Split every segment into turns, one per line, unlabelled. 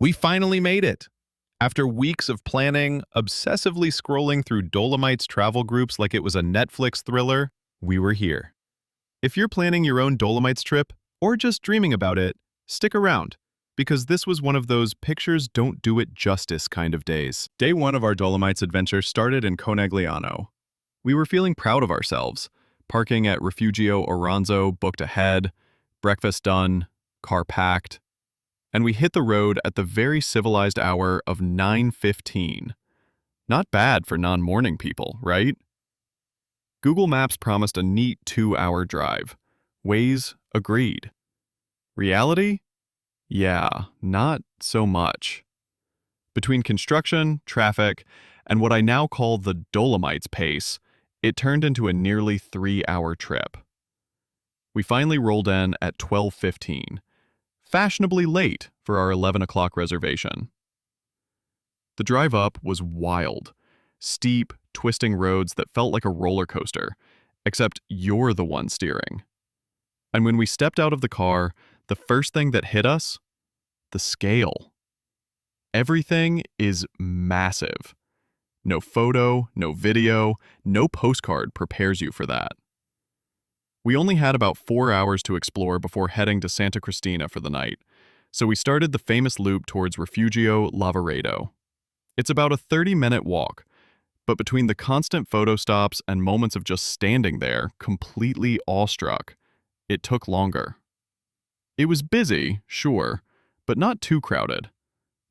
We finally made it! After weeks of planning, obsessively scrolling through Dolomites travel groups like it was a Netflix thriller, we were here. If you're planning your own Dolomites trip, or just dreaming about it, stick around, because this was one of those pictures don't do it justice kind of days. Day one of our Dolomites adventure started in Conegliano. We were feeling proud of ourselves, parking at Refugio Oronzo booked ahead, breakfast done, car packed, and we hit the road at the very civilized hour of 9:15. Not bad for non-morning people, right? Google Maps promised a neat 2-hour drive. Waze agreed. Reality? Yeah, not so much. Between construction, traffic, and what I now call the Dolomites pace, it turned into a nearly 3-hour trip. We finally rolled in at 12:15, fashionably late for our 11 o'clock reservation. The drive up was wild. Steep, twisting roads that felt like a roller coaster, except you're the one steering. And when we stepped out of the car, the first thing that hit us? The scale. Everything is massive. No photo, no video, no postcard prepares you for that. We only had about 4 hours to explore before heading to Santa Cristina for the night, so we started the famous loop towards Refugio Lavaredo. It's about a 30-minute walk, but between the constant photo stops and moments of just standing there, completely awestruck, it took longer. It was busy, sure, but not too crowded.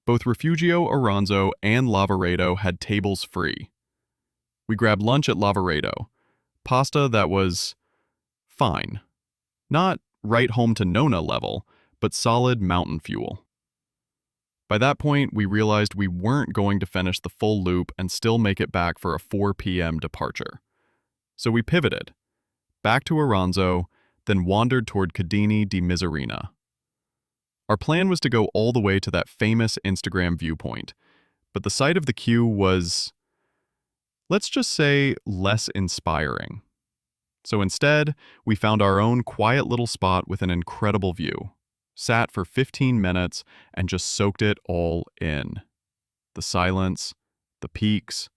Both Refugio Oronzo and Lavaredo had tables free. We grabbed lunch at Lavaredo, pasta that was fine. Not right home to Nona level, but solid mountain fuel. By that point, we realized we weren't going to finish the full loop and still make it back for a 4 p.m. departure. So we pivoted, back to Oronzo, then wandered toward Cadini di Miserina. Our plan was to go all the way to that famous Instagram viewpoint, but the sight of the queue was, let's just say, less inspiring. So instead, we found our own quiet little spot with an incredible view, sat for 15 minutes, and just soaked it all in. The silence, the peaks,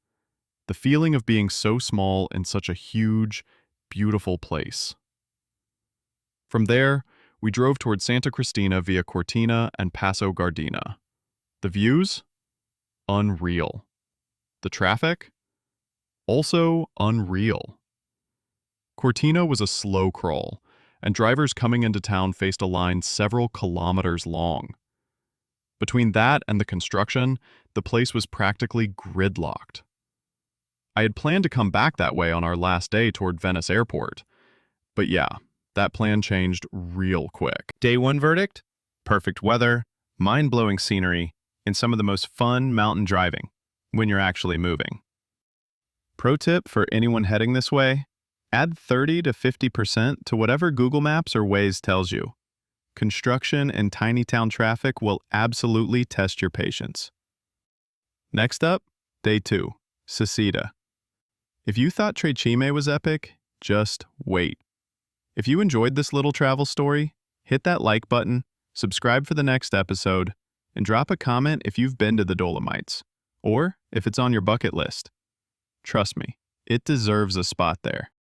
the feeling of being so small in such a huge, beautiful place. From there, we drove toward Santa Cristina via Cortina and Paso Gardena. The views? Unreal. The traffic? Also unreal. Cortina was a slow crawl, and drivers coming into town faced a line several kilometers long. Between that and the construction, the place was practically gridlocked. I had planned to come back that way on our last day toward Venice Airport, but yeah, that plan changed real quick. Day one verdict? Perfect weather, mind-blowing scenery, and some of the most fun mountain driving when you're actually moving. Pro tip for anyone heading this way? Add 30 to 50% to whatever Google Maps or Waze tells you. Construction and tiny town traffic will absolutely test your patience. Next up, day 2, Sisita. If you thought Tre Cime was epic, just wait. If you enjoyed this little travel story, hit that like button, subscribe for the next episode, and drop a comment if you've been to the Dolomites, or if it's on your bucket list. Trust me, it deserves a spot there.